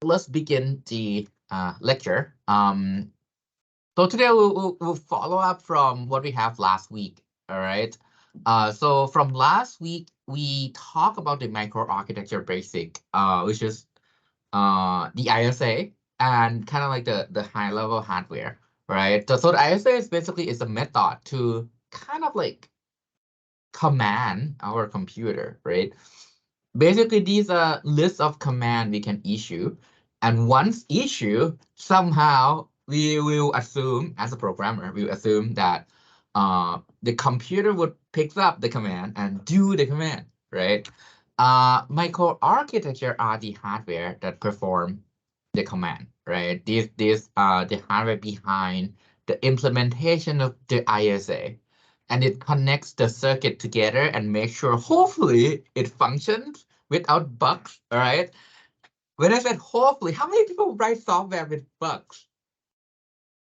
let's begin the lecture. So today we'll follow up from what we have last week. All right. So from last week we talked about the microarchitecture basic, which is the ISA and kind of like the high level hardware, right? So the ISA is basically is a method to kind of like command our computer, right? Basically, these are lists of command we can issue. And once issued, somehow we will assume, as a programmer, we will assume that the computer would pick up the command and do the command, right? Microarchitecture are the hardware that perform the command, right? These are the hardware behind the implementation of the ISA. And it connects the circuit together and make sure, hopefully, it functions without bugs, all right? When I said hopefully, how many people write software with bugs?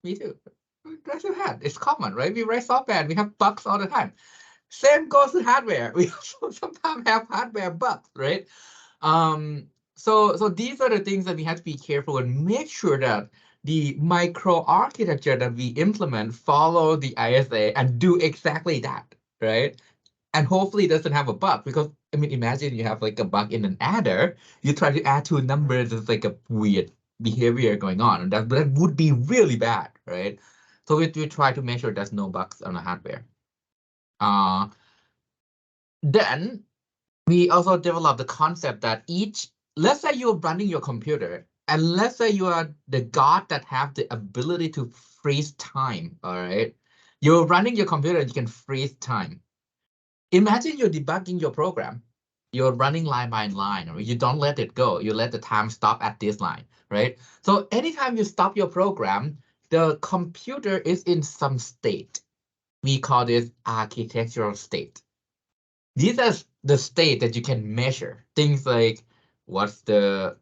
Me too. Raise your hand. It's common, right? We write software and we have bugs all the time. Same goes to hardware. We also sometimes have hardware bugs, right? So these are the things that we have to be careful and make sure that the microarchitecture that we implement follow the ISA and do exactly that, right? And hopefully it doesn't have a bug, because I mean, imagine you have like a bug in an adder, you try to add two numbers, it's like a weird behavior going on, and that would be really bad, right? So we try to make sure there's no bugs on the hardware. Then we also develop the concept that let's say you're running your computer, and let's say you are the god that have the ability to freeze time, all right? You're running your computer and you can freeze time. Imagine you're debugging your program. You're running line by line, or you don't let it go. You let the time stop at this line, right? So anytime you stop your program, the computer is in some state. We call this architectural state. These are the state that you can measure. Things like what's the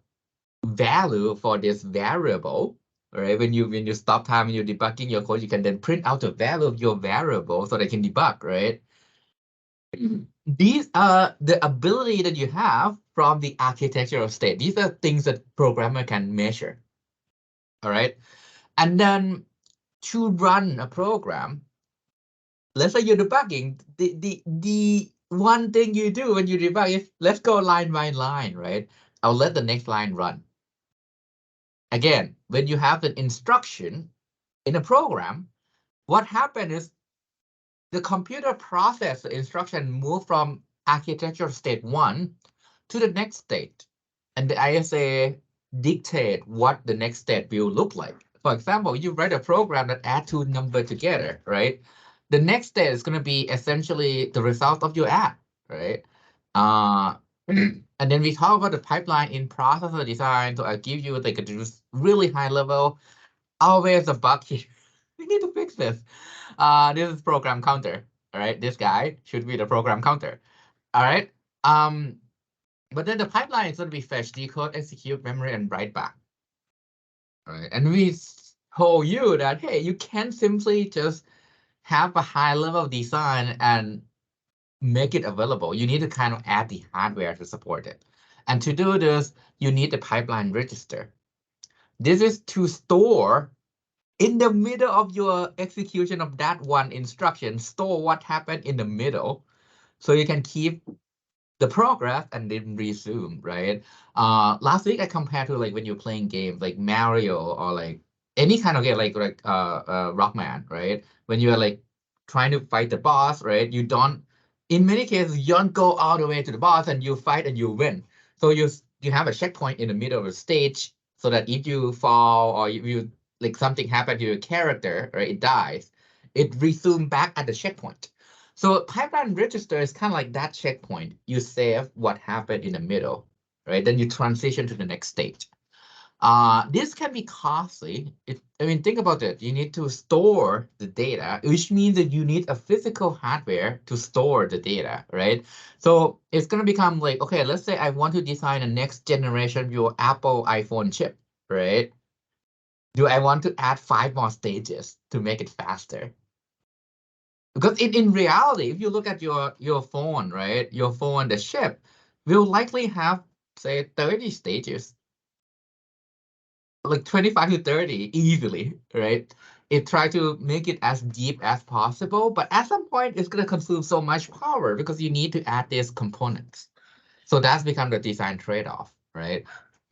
value for this variable, right? When you stop time and you're debugging your code, you can then print out the value of your variable so they can debug, right? These are the ability that you have from the architectural state. These are things that programmer can measure. All right. And then to run a program, let's say you're debugging, the one thing you do when you debug is let's go line by line, right? I'll let the next line run. Again, when you have an instruction in a program, what happens is the computer process the instruction move from architecture state 1 to the next state. And the ISA dictate what the next state will look like. For example, you write a program that add two numbers together, right? The next state is going to be essentially the result of your add, right? And then we talk about the pipeline in processor design. So I give you like a really high level. Always a bug here. We need to fix this. This is program counter. All right, this guy should be the program counter. All right. But then the pipeline is going to be fetch, decode, execute, memory, and write back. All right, and we told you that hey, you can't simply just have a high level design and make it available. You need to kind of add the hardware to support it. And to do this, you need the pipeline register. This is to store in the middle of your execution of that one instruction, store what happened in the middle so you can keep the progress and then resume, right? Last week I compared to like when you're playing games like Mario or like any kind of game like Rockman, right? When you're like trying to fight the boss, right? You don't, in many cases, you don't go all the way to the boss and you fight and you win. So you have a checkpoint in the middle of the stage so that if you fall or you like something happened to your character, right? It dies. It resumes back at the checkpoint. So pipeline register is kind of like that checkpoint. You save what happened in the middle, right? Then you transition to the next stage. This can be costly. I mean, think about it. You need to store the data, which means that you need a physical hardware to store the data, right? So it's going to become like, okay, let's say I want to design a next generation your Apple iPhone chip, right? Do I want to add 5 more stages to make it faster? Because in reality, if you look at your phone, right, your phone, the chip will likely have, say, 30 stages. like 25 to 30 easily, right? It try to make it as deep as possible, but at some point it's gonna consume so much power because you need to add these components. So that's become the design trade-off, right?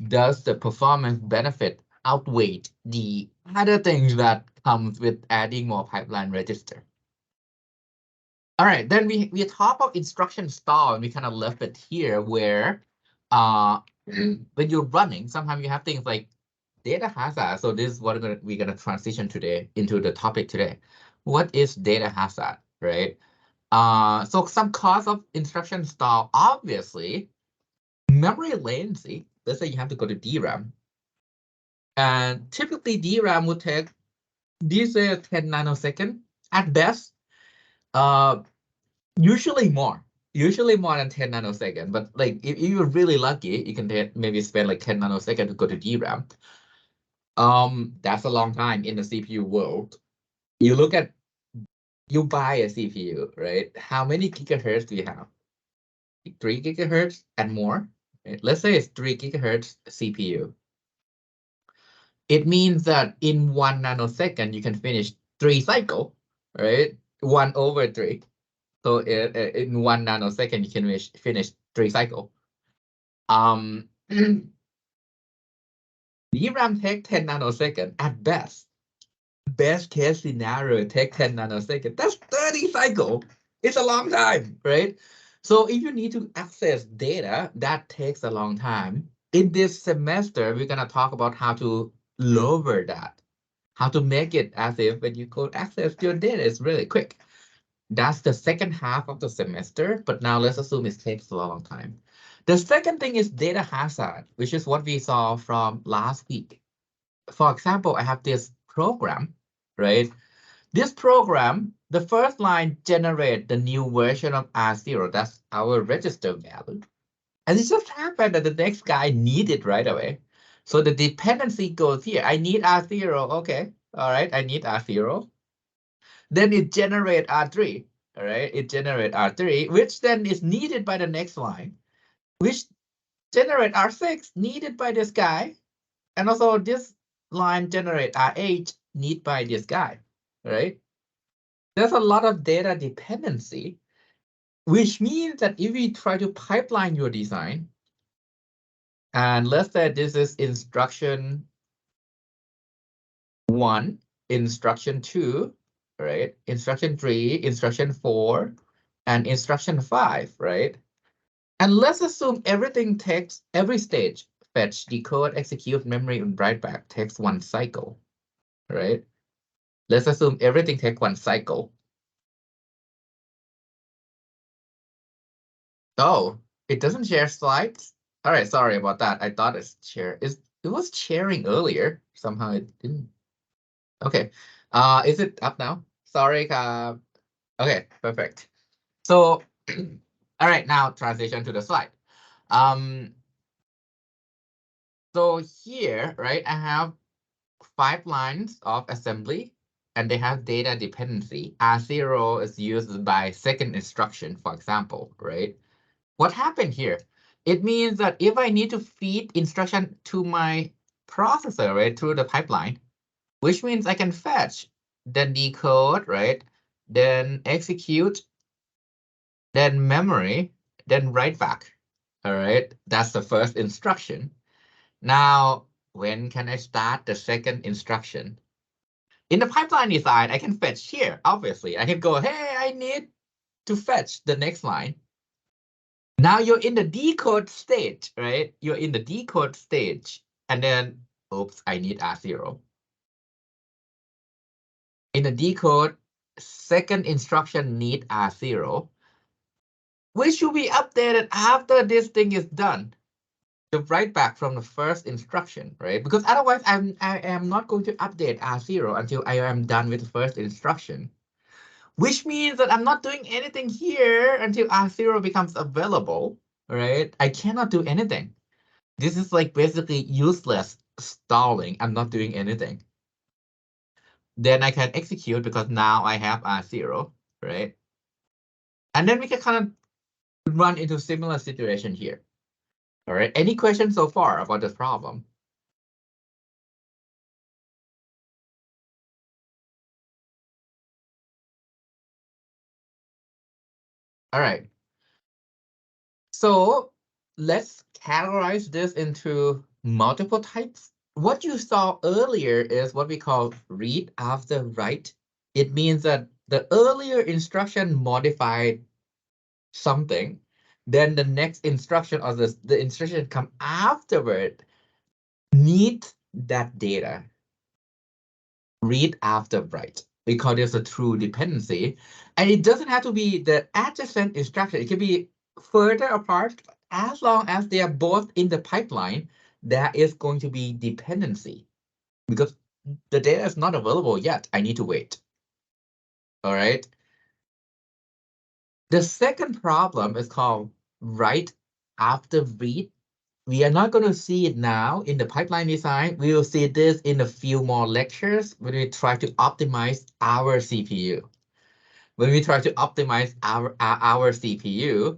Does the performance benefit outweigh the other things that comes with adding more pipeline register? All right, then we talk about instruction stall, and we kind of left it here where when you're running, sometimes you have things like data hazard. So this is what we're gonna transition today into the topic today. What is data hazard, right? So some cause of instruction stall, obviously, memory latency. Let's say you have to go to DRAM, and typically DRAM would take these 10 nanosecond at best. Usually more. Usually more than 10 nanosecond. But like if you're really lucky, you can maybe spend like 10 nanosecond to go to DRAM. That's a long time in the CPU world. You look at, you buy a CPU, right? How many gigahertz do you have? 3 gigahertz and more. Right? Let's say it's 3 gigahertz CPU. It means that in 1 nanosecond, you can finish 3 cycle, right? 1/3. So in 1 nanosecond, you can finish 3 cycle. DRAM take 10 nanosecond at best. Best case scenario, take 10 nanosecond. That's 30 cycle. It's a long time, right? So if you need to access data, that takes a long time. In this semester, we're gonna talk about how to lower that, how to make it as if when you go access your data, it's really quick. That's the second half of the semester, but now let's assume it takes a long time. The second thing is data hazard, which is what we saw from last week. For example, I have this program, right? This program, the first line generate the new version of R0. That's our register value. And it just happened that the next guy need it right away. So the dependency goes here. I need R0. Okay. All right. I need R0. Then it generate R3. All right. It generate R3, which then is needed by the next line, which generate R6 needed by this guy. And also this line generate RH need by this guy, right? There's a lot of data dependency, which means that if we try to pipeline your design, and let's say this is instruction 1, instruction 2, right? Instruction 3, instruction 4, and instruction 5, right? And let's assume everything takes, every stage, fetch, decode, execute, memory, and write back takes 1 cycle, right? Let's assume everything takes 1 cycle. Oh, it doesn't share slides? All right, sorry about that. I thought it's share. It was sharing earlier. Somehow it didn't. Okay. Is it up now? Sorry. Okay, perfect. So, all right, now transition to the slide. So here, right, I have 5 lines of assembly, and they have data dependency. R0 is used by second instruction, for example, right? What happened here? It means that if I need to feed instruction to my processor, right, through the pipeline, which means I can fetch, then decode, right, then execute, then memory, then write back. All right, that's the first instruction. Now, when can I start the second instruction? In the pipeline design, I can fetch here, obviously. I can go, hey, I need to fetch the next line. Now you're in the decode stage, right? You're in the decode stage. And then, oops, I need R0. In the decode, second instruction need R0, which should be updated after this thing is done. The write back from the first instruction, right? Because otherwise, I am not going to update R0 until I am done with the first instruction. Which means that I'm not doing anything here until R0 becomes available, right? I cannot do anything. This is like basically useless stalling. I'm not doing anything. Then I can execute because now I have R0, right? And then we can kind of run into similar situation here. All right. Any questions so far about this problem? All right. So let's categorize this into multiple types. What you saw earlier is what we call read after write. It means that the earlier instruction modified something, then the next instruction or the instruction come afterward needs that data. Read after write. We call this a true dependency. And it doesn't have to be the adjacent instruction. It can be further apart. As long as they are both in the pipeline, there is going to be dependency because the data is not available yet. I need to wait. All right. The second problem is called write after read. We are not going to see it now in the pipeline design. We will see this in a few more lectures when we try to optimize our CPU. When we try to optimize our CPU,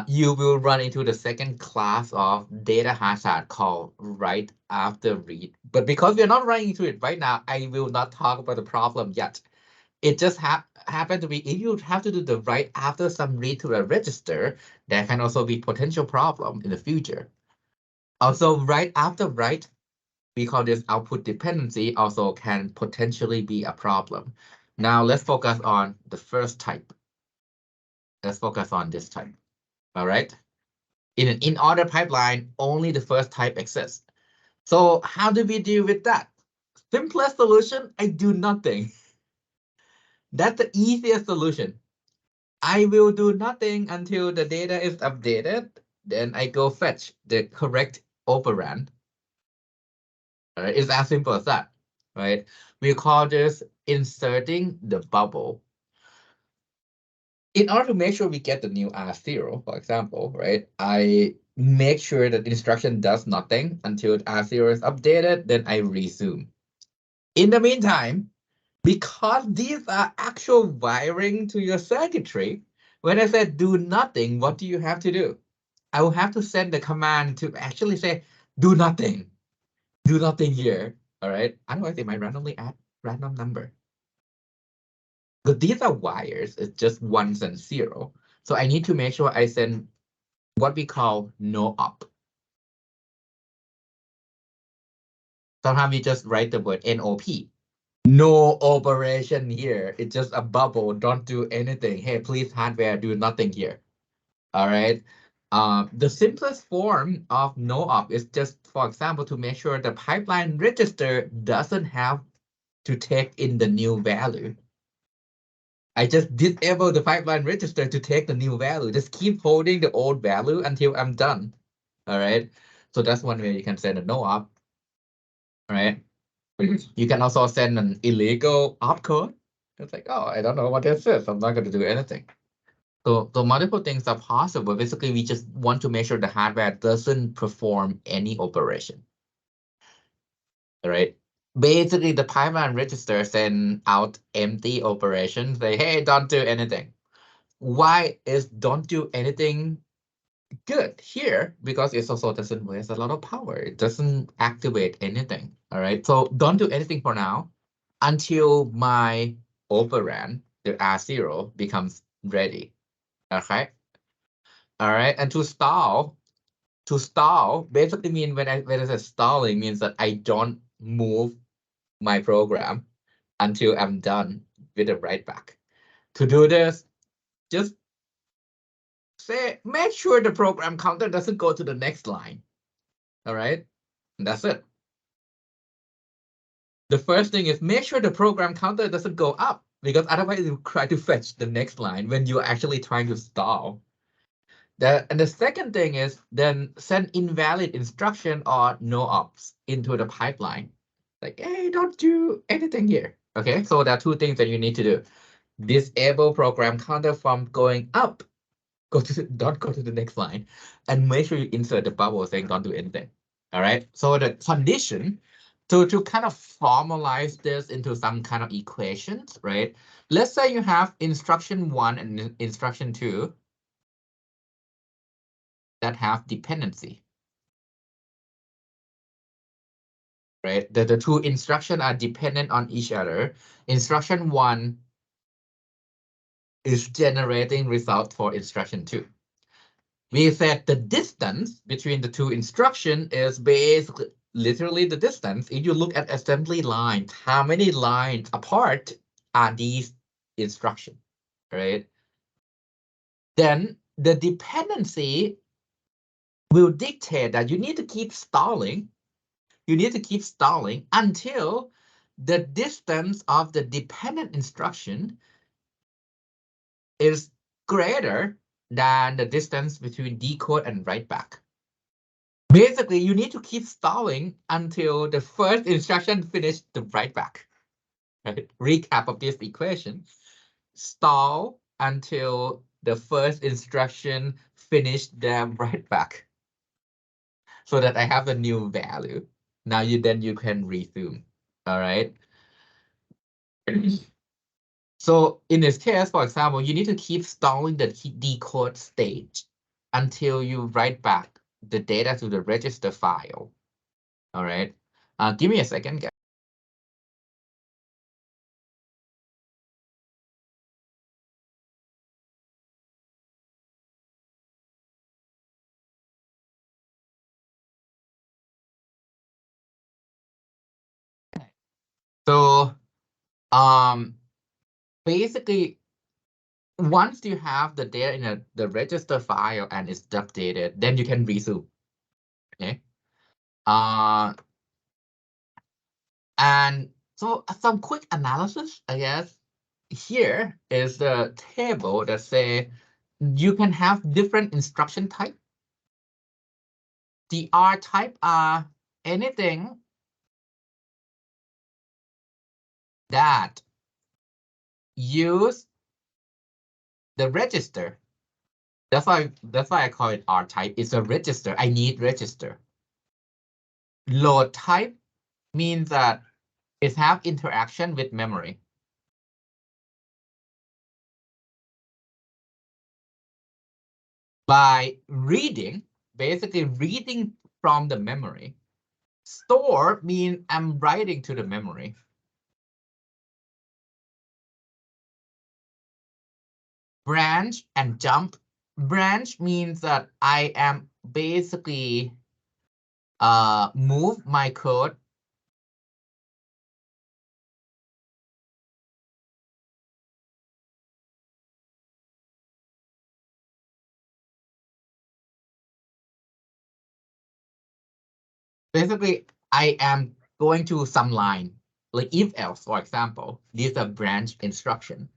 you will run into the second class of data hazard called write after read. But because we are not running into it right now, I will not talk about the problem yet. It just happened to be if you have to do the write after some read to a register, there can also be potential problem in the future. Also, write after write, we call this output dependency, also can potentially be a problem. Now let's focus on the first type. Let's focus on this type. All right. In an in-order pipeline, only the first type exists. So how do we deal with that? Simplest solution, I do nothing. That's the easiest solution. I will do nothing until the data is updated. Then I go fetch the correct operand. It's as simple as that, right? We call this inserting the bubble. In order to make sure we get the new R0, for example, right? I make sure that the instruction does nothing until R0 is updated, then I resume. In the meantime, because these are actual wiring to your circuitry, when I said do nothing, what do you have to do? I will have to send the command to actually say, do nothing here, all right? Otherwise, they might randomly add random number. But these are wires, it's just ones and zero. So I need to make sure I send what we call no op. Sometimes we just write the word NOP. No operation here. It's just a bubble. Don't do anything. Hey, please hardware, do nothing here. All right. The simplest form of no op is just, for example, to make sure the pipeline register doesn't have to take in the new value. I just disable the pipeline register to take the new value. Just keep holding the old value until I'm done. All right. So that's one way you can send a no op. All right. You can also send an illegal opcode. It's like, oh, I don't know what this is. I'm not going to do anything. So multiple things are possible. Basically, we just want to make sure the hardware doesn't perform any operation. All right. Basically, the pipeline register send out empty operations. Say, hey, don't do anything. Why is don't do anything good here? Because it also doesn't waste a lot of power. It doesn't activate anything. All right. So don't do anything for now until my operand, the R0, becomes ready. Okay. All right. And to stall basically mean when I say stalling means that I don't move my program until I'm done with the write back. To do this, just make sure the program counter doesn't go to the next line. All right. And that's it. The first thing is make sure the program counter doesn't go up because otherwise it will try to fetch the next line when you're actually trying to stall. And the second thing is then send invalid instruction or no ops into the pipeline. Like, hey, don't do anything here. Okay, so there are two things that you need to do. Disable program counter from going up. Don't go to the next line. And make sure you insert the bubble saying don't do anything. All right. So the condition to kind of formalize this into some kind of equations, right? Let's say you have instruction 1 and instruction 2 that have dependency, right? The two instructions are dependent on each other. Instruction 1 is generating result for instruction 2. We said the distance between the two instructions is basically literally the distance. If you look at assembly lines, how many lines apart are these instructions, right? Then the dependency will dictate that you need to keep stalling. You need to keep stalling until the distance of the dependent instruction is greater than the distance between decode and write back. Basically, you need to keep stalling until the first instruction finishes the write back. Right? Recap of this equation. Stall until the first instruction finished the write back, so that I have a new value. Now then you can resume. All right. So in this case, for example, you need to keep stalling the decode stage until you write back the data to the register file. All right. Give me a second, guys. So basically, once you have the data in the register file and it's updated, then you can resume. Okay. And so some quick analysis, I guess. Here is the table that say you can have different instruction type. The R type are anything that use the register. That's why I call it R type. It's a register. I need register. Load type means that it have interaction with memory. By reading, basically reading from the memory. Store means I'm writing to the memory. Branch and jump. Branch means that I am basically move my code basically I am going to some line, like if else, for example. This is a branch instruction.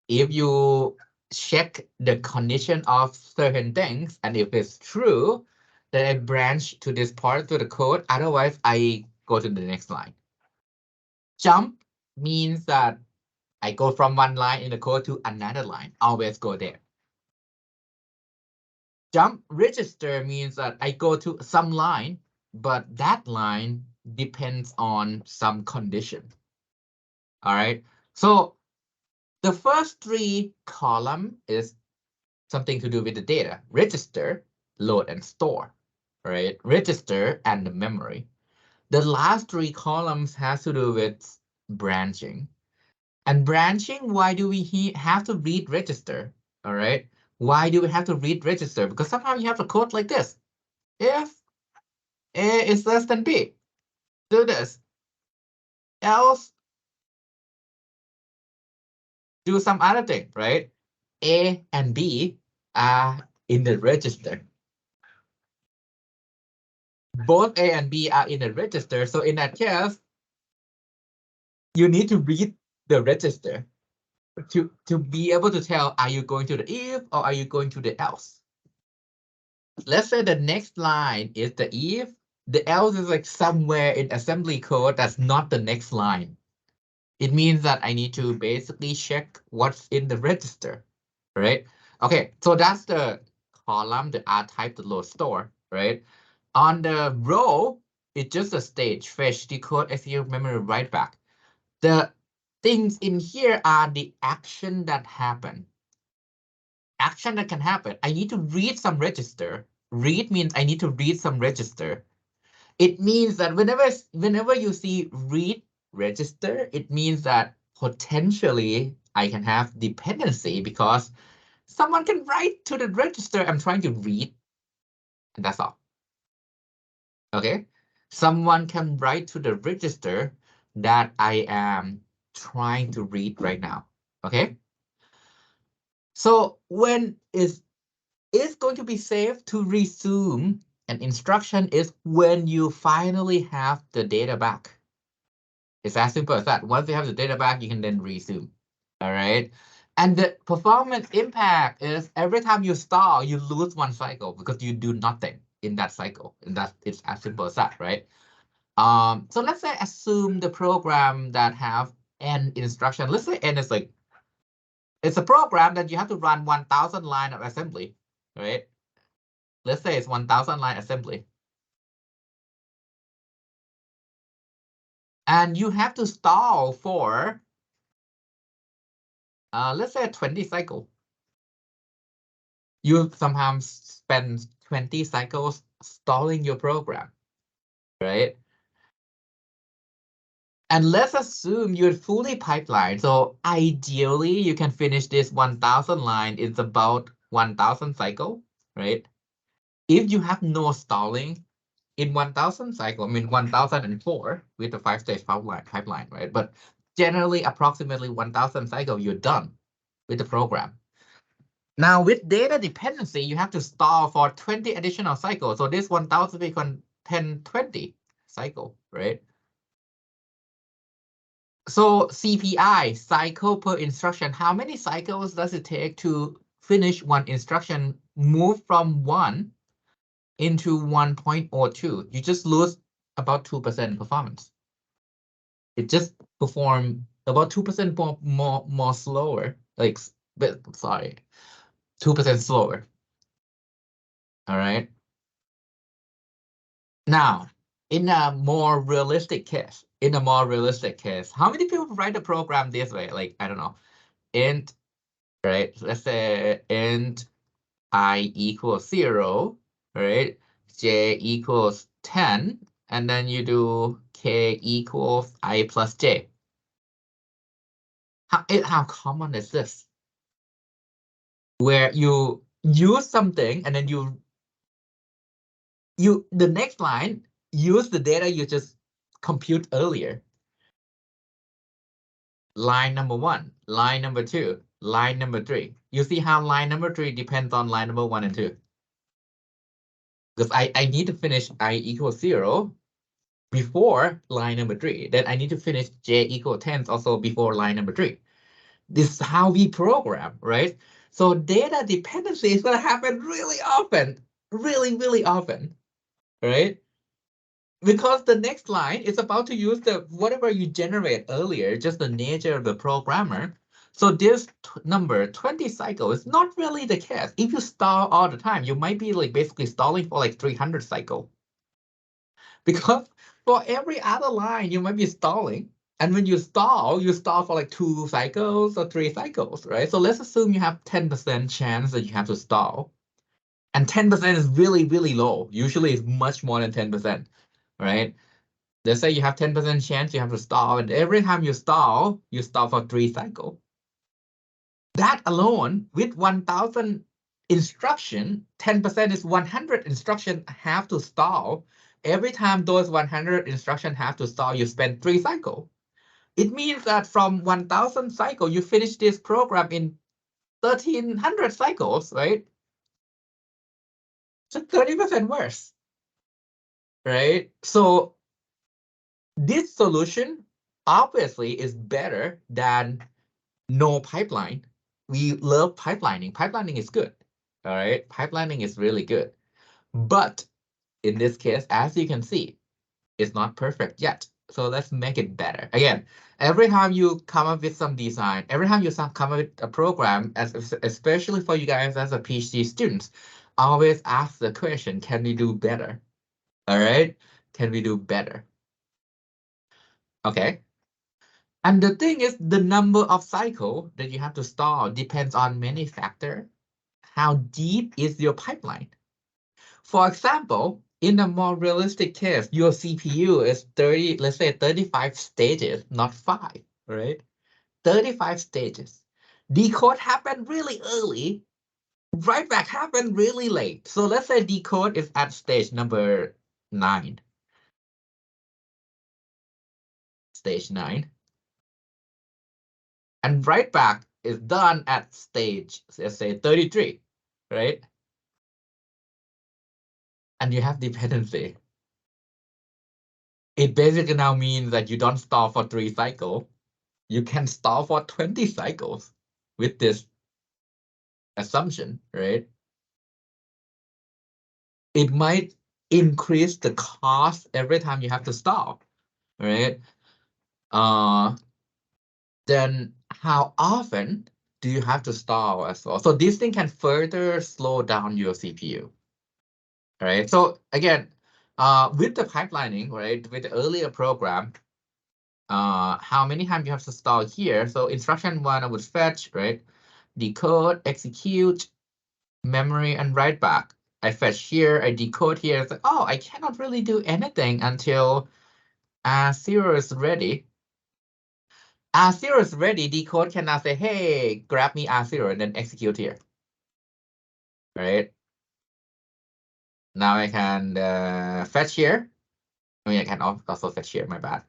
If you check the condition of certain things, and if it's true, then I branch to this part of the code. Otherwise, I go to the next line. Jump means that I go from one line in the code to another line. Always go there. Jump register means that I go to some line, but that line depends on some condition. All right. So the first 3 column is something to do with the data: register, load, and store. Right? Register and the memory. The last 3 columns has to do with branching. And branching, why do we have to read register? All right. Why do we have to read register? Because sometimes you have a code like this. If A is less than B, do this. Else, do some other thing, right? A and B are in the register. Both A and B are in the register. So in that case, you need to read the register to be able to tell, are you going to the if or are you going to the else? Let's say the next line is the if. The else is like somewhere in assembly code that's not the next line. It means that I need to basically check what's in the register, right? Okay, so that's the column, the R type, the load, store, right? On the row, it's just a stage: fetch, decode, execute, memory, write back. The things in here are the action that happen. Action that can happen. I need to read some register. Read means I need to read some register. It means that whenever you see read register, it means that potentially I can have dependency because someone can write to the register I'm trying to read, and that's all. Okay, someone can write to the register that I am trying to read right now. Okay, so when is going to be safe to resume an instruction is when you finally have the data back. It's as simple as that. Once you have the data back, you can then resume. All right. And the performance impact is every time you stall, you lose one cycle because you do nothing in that cycle. And it's as simple as that, right? So let's say assume the program that have n instruction. Let's say n is like, it's a program that you have to run 1,000 line of assembly, right? Let's say it's 1,000 line assembly. And you have to stall for, let's say 20 cycle. You sometimes spend 20 cycles stalling your program, right? And let's assume you're fully pipelined. So ideally, you can finish this 1,000 line in about 1,000 cycle, right? If you have no stalling in 1,000 cycle, I mean 1,004 with the 5-stage pipeline, right? But generally, approximately 1,000 cycle, you're done with the program. Now, with data dependency, you have to stall for 20 additional cycles. So this 1,000 become 1020 cycle, right? So CPI, cycle per instruction, how many cycles does it take to finish one instruction, move from 1 into 1.02? You just lose about 2% performance. It just perform about 2% more slower, like, sorry, 2% slower. All right. Now, in a more realistic case, how many people write a program this way? Like, I don't know, int, right? Let's say int I equals 0, right? J equals 10, and then you do k equals I plus j. How common is this? Where you use something and then the next line, use the data you just compute earlier. Line number 1, line number 2, line number 3. You see how line number 3 depends on line number 1 and 2. Because I need to finish I equals 0 before line number 3. Then I need to finish j equals 10 also before line number 3. This is how we program, right? So data dependency is going to happen really often, really often, right? Because the next line is about to use the whatever you generate earlier, just the nature of the programmer. So this number 20 cycle is not really the case. If you stall all the time, you might be like basically stalling for like 300 cycle. Because for every other line, you might be stalling. And when you stall for like 2 cycles or 3 cycles, right? So let's assume you have 10% chance that you have to stall. And 10% is really low. Usually it's much more than 10%, right? Let's say you have 10% chance you have to stall, and every time you stall for 3 cycles. That alone, with 1,000 instruction, 10% is 100 instruction have to stall. Every time those 100 instruction have to stall, you spend 3 cycles. It means that from 1,000 cycle, you finish this program in 1,300 cycles, right? So 30% worse, right? So this solution obviously is better than no pipeline. We love pipelining. Pipelining is good. All right. Pipelining is really good. But in this case, as you can see, it's not perfect yet. So let's make it better. Again, every time you come up with some design, every time you come up with a program, especially for you guys as a PhD students, always ask the question, can we do better? All right. Can we do better? Okay. And the thing is, the number of cycle that you have to stall depends on many factors. How deep is your pipeline? For example, in a more realistic case, your CPU is 30, let's say 35 stages, not 5, right? 35 stages. decode happened really early, write back happened really late. So let's say decode is at stage number 9. Stage 9. And write back is done at stage, let's say 33, right? And you have dependency. It basically now means that you don't stall for 3 cycles. You can stall for 20 cycles with this assumption, right? It might increase the cost every time you have to stall, right? Then how often do you have to stall as well? So this thing can further slow down your CPU, right? So again, with the pipelining, right, with the earlier program, how many times you have to stall here? So instruction 1, I would fetch, right? Decode, execute, memory, and write back. I fetch here, I decode here. It's like, oh, I cannot really do anything until R0 is ready. R0 is ready, decode can now say, hey, grab me R0 and then execute here. Right? Now I can fetch here. I mean, I can also fetch here, my bad.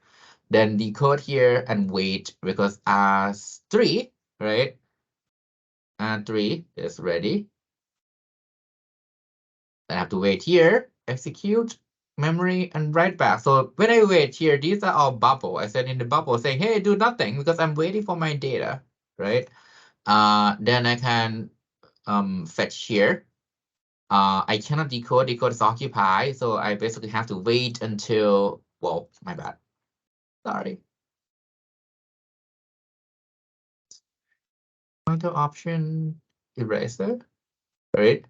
Then decode here and wait because R3, right? R3 is ready. I have to wait here, execute, memory, and write back. So when I wait here, these are all bubble. I said in the bubble saying, hey, do nothing because I'm waiting for my data, right? Then I can fetch here. I cannot decode is occupied, so I basically have to wait until, well, my bad. Sorry. Pointer option eraser, right?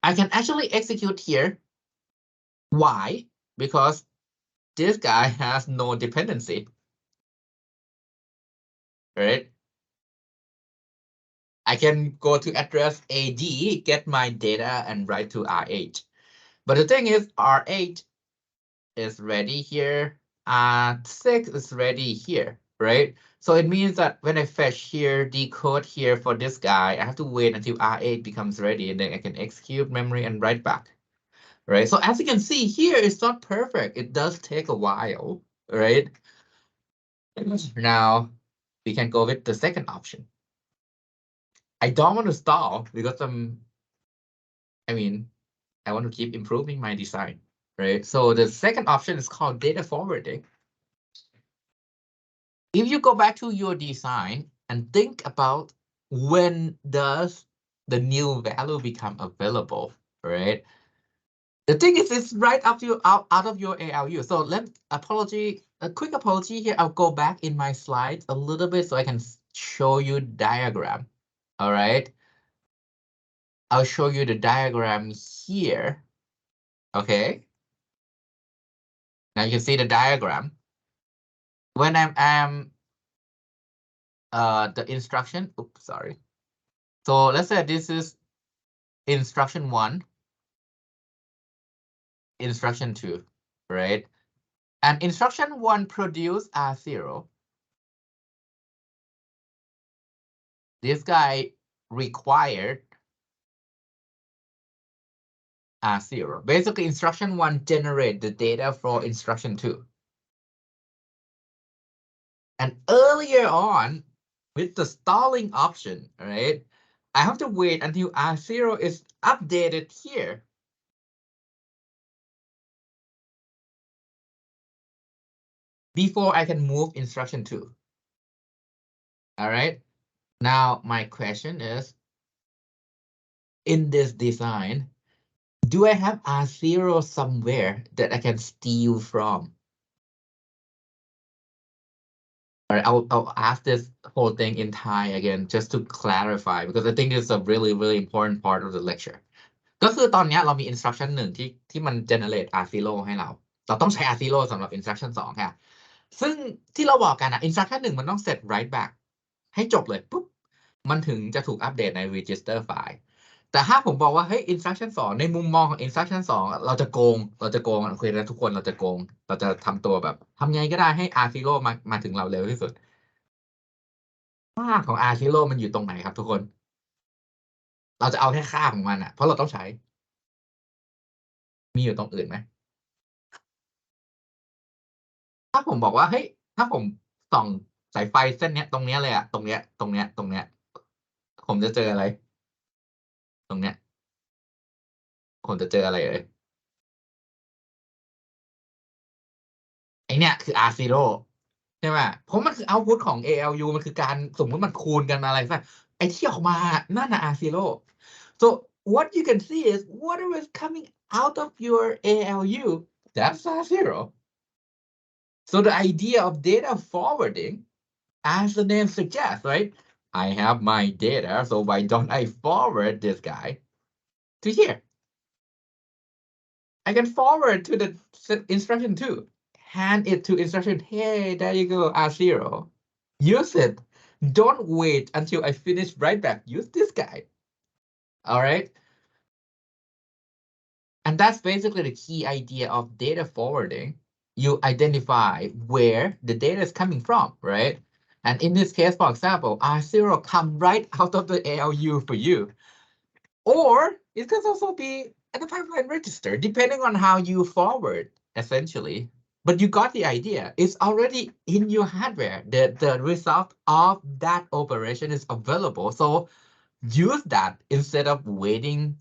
I can actually execute here. Why? Because this guy has no dependency, right? I can go to address AD, get my data, and write to R8. But the thing is, R8 is ready here. R6 is ready here, right? So it means that when I fetch here, decode here for this guy, I have to wait until R8 becomes ready, and then I can execute memory and write back, right? So as you can see here, it's not perfect. It does take a while, right? Now, we can go with the second option. I don't want to stall because I want to keep improving my design, right? So the second option is called data forwarding. If you go back to your design and think about when does the new value become available, right? The thing is, it's right up to out of your ALU. So a quick apology here. I'll go back in my slides a little bit so I can show you diagram. All right. I'll show you the diagram here. Okay. Now you can see the diagram. When I'm the instruction, oops, sorry. So let's say this is instruction 1, instruction 2, right? And instruction 1 produce R0. This guy required R0. Basically, instruction 1 generate the data for instruction 2. And earlier on, with the stalling option, right? I have to wait until R0 is updated here. Before I can move instruction 2. All right. Now, my question is, in this design, do I have R0 somewhere that I can steal from? All right, I'll ask this whole thing in Thai again, just to clarify, because I think it's a really, really important part of the lecture. ก็คือตอนนี้เรามี instruction 1ที่มัน generate R0 ให้เราต้องใช้ R0 สำหรับ instruction 2 ค่ะ ซึ่งที่เราบอกกันinstruction 1มันต้อง set write back ให้จบเลยปุ๊บมันถึงจะถูกอัปเดตใน register file แต่ถ้าผมบอกว่าเฮ้ย instruction 2ในมุมมองของ instruction 2เราจะโกงโอเคนะทุกคนเราจะโกงเราจะทำตัวแบบทำไงก็ได้ให้ R0 มาถึงเราเร็วที่สุดค่าของ R0 มันอยู่ตรงไหนครับทุกคนเราจะเอาแค่ค่าของมันอ่ะเพราะเราต้องใช้มีอยู่ตรงอื่นไหมถ้าผมบอกว่าเฮ้ยถ้าผมส่องสายไฟเส้นเนี้ยตรงเนี้ยเลยอะตรงเนี้ยผมจะเจออะไรตรงเนี้ยผมจะเจออะไรเอ่ยไอเนี้ยคือ R0 ใช่ไหมเพราะมันคือ output ของ ALU มันคือการสมมติมันคูณกันอะไรสักไอที่ออกมานั่นน่ะ R0 so what you can see is whatever is coming out of your ALU that's R0 so the idea of data forwarding as the name suggests right I have my data so why don't I forward this guy to here I can forward to the instruction 2 hand it to instruction hey there you go R0 use it don't wait until I finish write back use this guy all right and that's basically the key idea of data forwarding you identify where the data is coming from right and in this case for example R0 come right out of the ALU for you or it could also be at the pipeline register depending on how you forward essentially but you got the idea it's already in your hardware the result of that operation is available so use that instead of waiting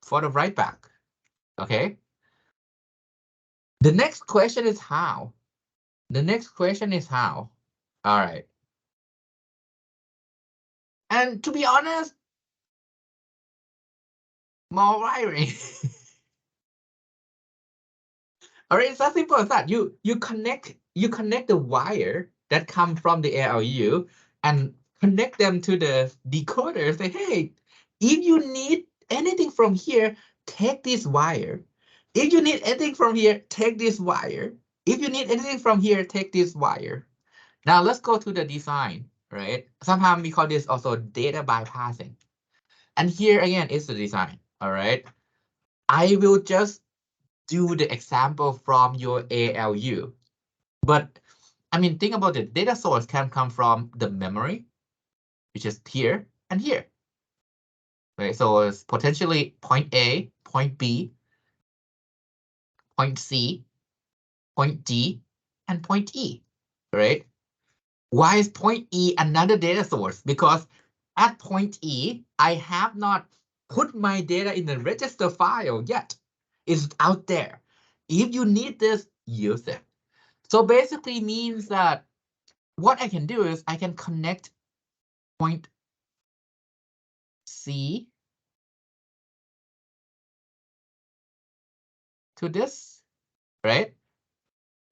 for the write back okay the next question is how all right and to be honest more wiring all right, it's as simple as that. You connect the wire that come from the ALU and connect them to the decoder. Say, hey, if you need anything from here, take this wire. If you need anything from here, take this wire. If you need anything from here, take this wire. Now let's go to the design, right? Sometimes we call this also data bypassing. And here again is the design, all right? I will just do the example from your ALU. But I mean, think about it. Data source can come from the memory, which is here and here. Right? So it's potentially point A, point B, point C, point D, and point E. Right? Why is point E another data source? Because at point E, I have not put my data in the register file yet. It's out there. If you need this, use it. So basically means that what I can do is I can connect point C to this, right?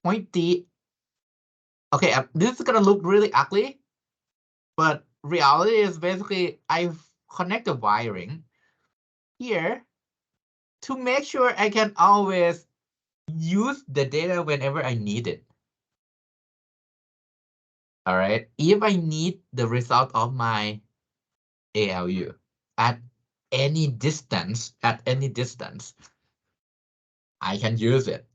Point D. Okay, this is gonna look really ugly, but reality is basically I've connected wiring here to make sure I can always use the data whenever I need it. All right, if I need the result of my ALU at any distance, I can use it.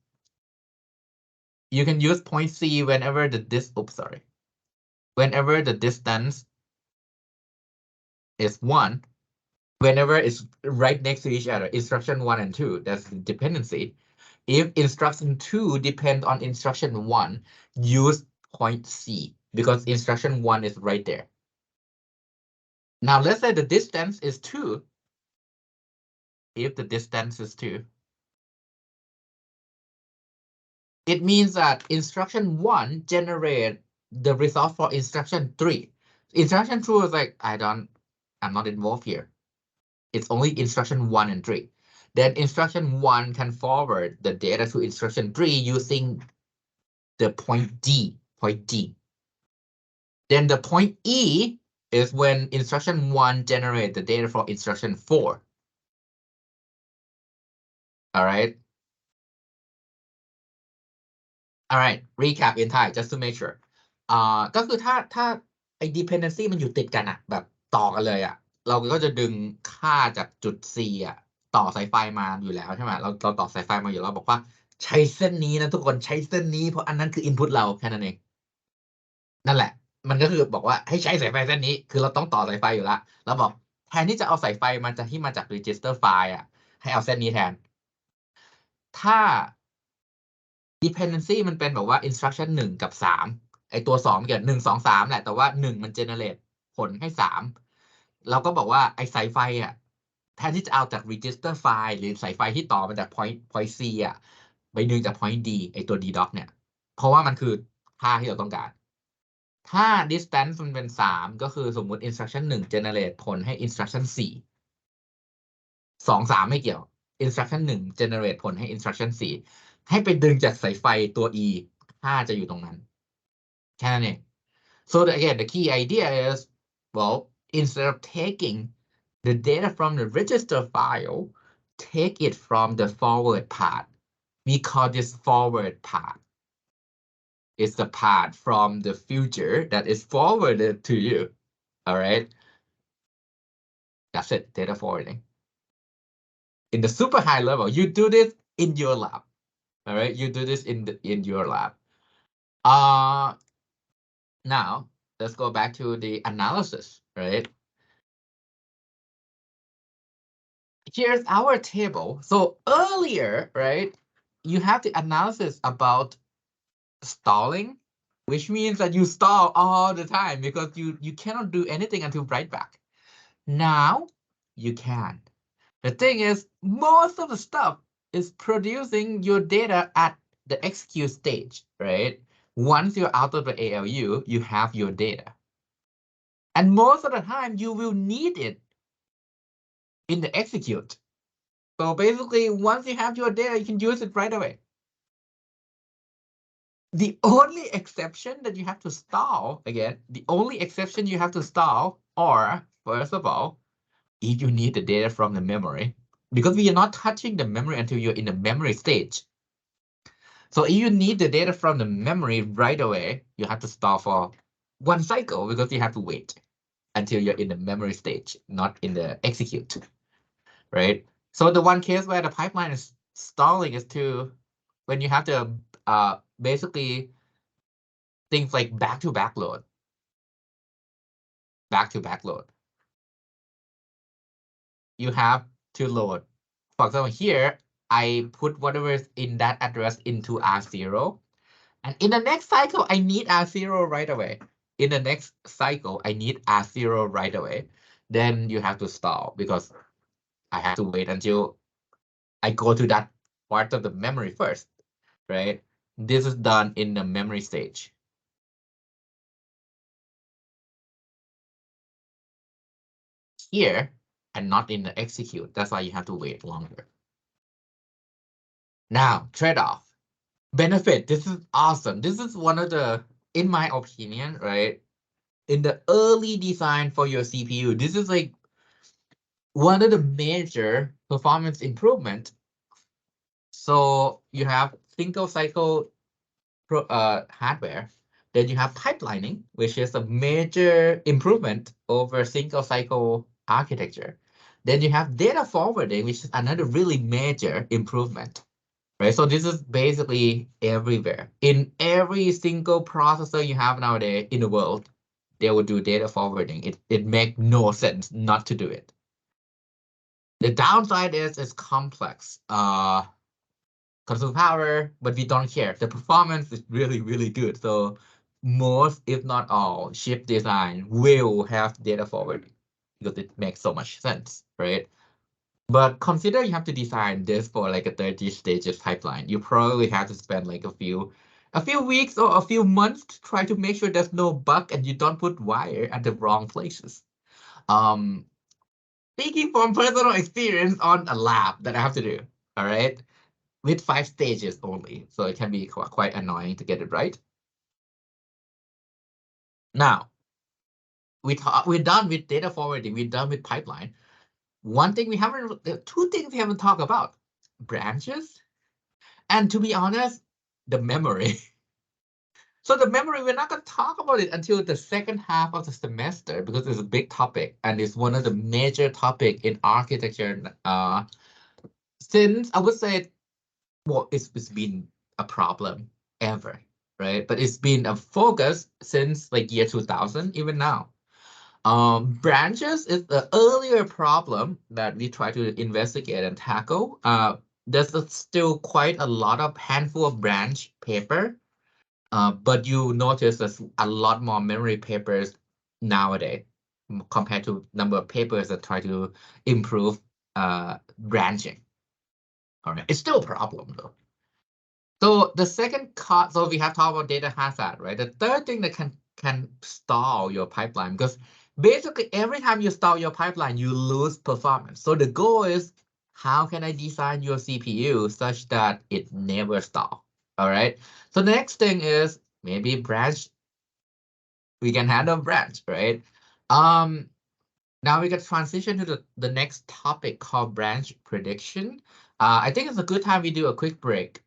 You can use point C whenever the whenever the distance is 1, whenever it's right next to each other, instruction 1 and 2, that's the dependency. If instruction 2 depends on instruction 1, use point C because instruction 1 is right there. Now let's say the distance is 2. If the distance is 2, it means that instruction 1 generate the result for instruction 3. Instruction 2 is like, I'm not involved here. It's only instruction 1 and 3. Then instruction 1 can forward the data to instruction 3 using the point D. Then the point E is when instruction 1 generates the data for instruction 4. All right. All right. Recap in Thai just to make sure. ก็คือถ้าไอ้ dependency มันอยู่ติดกันอะแบบต่อกันเลยอะ เราก็จะดึงค่าจากจุด C อ่ะต่อสายไฟมาอยู่แล้วใช่ไหมเราต่อสายไฟมาอยู่แล้วบอกว่าใช้เส้นนี้นะทุกคนใช้เส้นนี้เพราะอันนั้นคือ input เราแค่นั้นเองนั่นแหละมันก็คือบอกว่าให้ใช้สายไฟเส้นนี้คือเราต้องต่อสายไฟอยู่แล้วเราบอกแทนที่จะเอาสายไฟมันจะที่มาจาก register file อ่ะให้เอาเส้นนี้แทนถ้า dependency มันเป็นแบบว่า instruction 1 กับ 3ไอตัว2เกี่ยว1 2 3แหละแต่ว่า1มัน generate ผลให้3เราก็บอกว่าไอสายไฟอ่ะแทนที่จะเอาจาก register file หรือสายไฟที่ต่อมาจาก point C อ่ะไปดึงจาก point D ไอตัว d doc เนี่ยเพราะว่ามันคือค่าที่เราต้องการถ้า distance มันเป็น3ก็คือสมมุติ instruction 1 generate ผลให้ instruction 4 2 3ไม่เกี่ยว instruction 1 generate ผลให้ instruction 4ให้ไปดึงจากสายไฟตัว E ค่าจะอยู่ตรงนั้นแค่นั้นเอง so again the key idea is well instead of taking the data from the register file take it from the forward part we call this forward part it's the part from the future that is forwarded to you all right that's it data forwarding in the super high level you do this in your lab all right you do this in your lab now let's go back to the analysis right here's our table so earlier right you have the analysis about stalling which means that you stall all the time because you cannot do anything until write back now you can the thing is most of the stuff is producing your data at the execute stage right once you're out of the ALU you have your data and most of the time you will need it in the execute so basically once you have your data you can use it right away the only exception that you have to stall again the only exception you have to stall or first of all if you need the data from the memory because we are not touching the memory until you're in the memory stage so if you need the data from the memory right away you have to stall for one cycle because you have to wait until you're in the memory stage not in the execute right so the one case where the pipeline is stalling is to when you have to basically things like back-to-back load you have to load for example here I put whatever is in that address into R0 and in the next cycle I need R0 right away in the next cycle I need R0 right away then you have to stall because I have to wait until I go to that part of the memory first right this is done in the memory stage here and not in the execute that's why you have to wait longer now trade-off benefit this is awesome this is one of the in my opinion right in the early design for your CPU this is like one of the major performance improvement so you have single cycle hardware then you have pipelining which is a major improvement over single cycle architecture then you have data forwarding which is another really major improvement right? So this is basically everywhere. In every single processor you have nowadays in the world, they will do data forwarding. It makes no sense not to do it. The downside is it's complex. Consume power, but we don't care. The performance is really, really good. So most, if not all, chip design will have data forwarding because it makes so much sense, right? But consider you have to design this for like a 30 stages pipeline. You probably have to spend like a few weeks or a few months to try to make sure there's no bug and you don't put wire at the wrong places. Speaking from personal experience on a lab that I have to do, all right, with 5 stages only. So it can be quite annoying to get it right. Now, we're done with data forwarding. We're done with pipeline. One thing we haven't, two things we haven't talked about, branches. And to be honest, the memory. So the memory, we're not going to talk about it until the second half of the semester because it's a big topic and it's one of the major topic in architecture. Since I would say, well, it's been a problem ever, right? But it's been a focus since like year 2000, even now. Branches is the earlier problem that we try to investigate and tackle. There's still quite a lot of handful of branch paper, but you notice there's a lot more memory papers nowadays compared to number of papers that try to improve branching. All right, it's still a problem though. So the second cause, so we have talked about data hazard, right? The third thing that can stall your pipeline, because basically every time you stall your pipeline, you lose performance. So the goal is, how can I design your CPU such that it never stalls? All right. So the next thing is maybe branch. We can handle branch, right? Now we can transition to the next topic called branch prediction. I think it's a good time we do a quick break.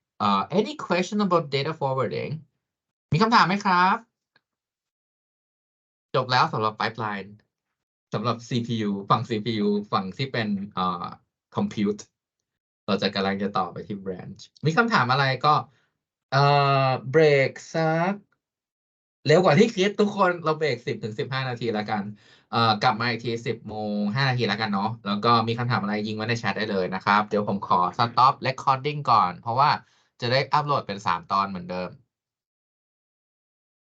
Any question about data forwarding มีคำถามไหมครับ จบแล้วสำหรับ pipeline สำหรับ CPU ฝั่ง CPU ฝั่งที่เป็นcompute เราจะกำลังจะต่อไปที่ branch มีคำถามอะไรก็เบรกสักเร็วกว่าที่คิดทุกคนเราเบรก10 ถึง 15 นาทีแล้วกันกลับมาอีกที10 โมง 5 นาทีแล้วกันเนาะแล้วก็มีคำถามอะไรยิงไว้ในแชทได้เลยนะครับเดี๋ยวผมขอ stop recording ก่อนเพราะว่าจะได้อัปโหลดเป็น3 ตอนเหมือนเดิม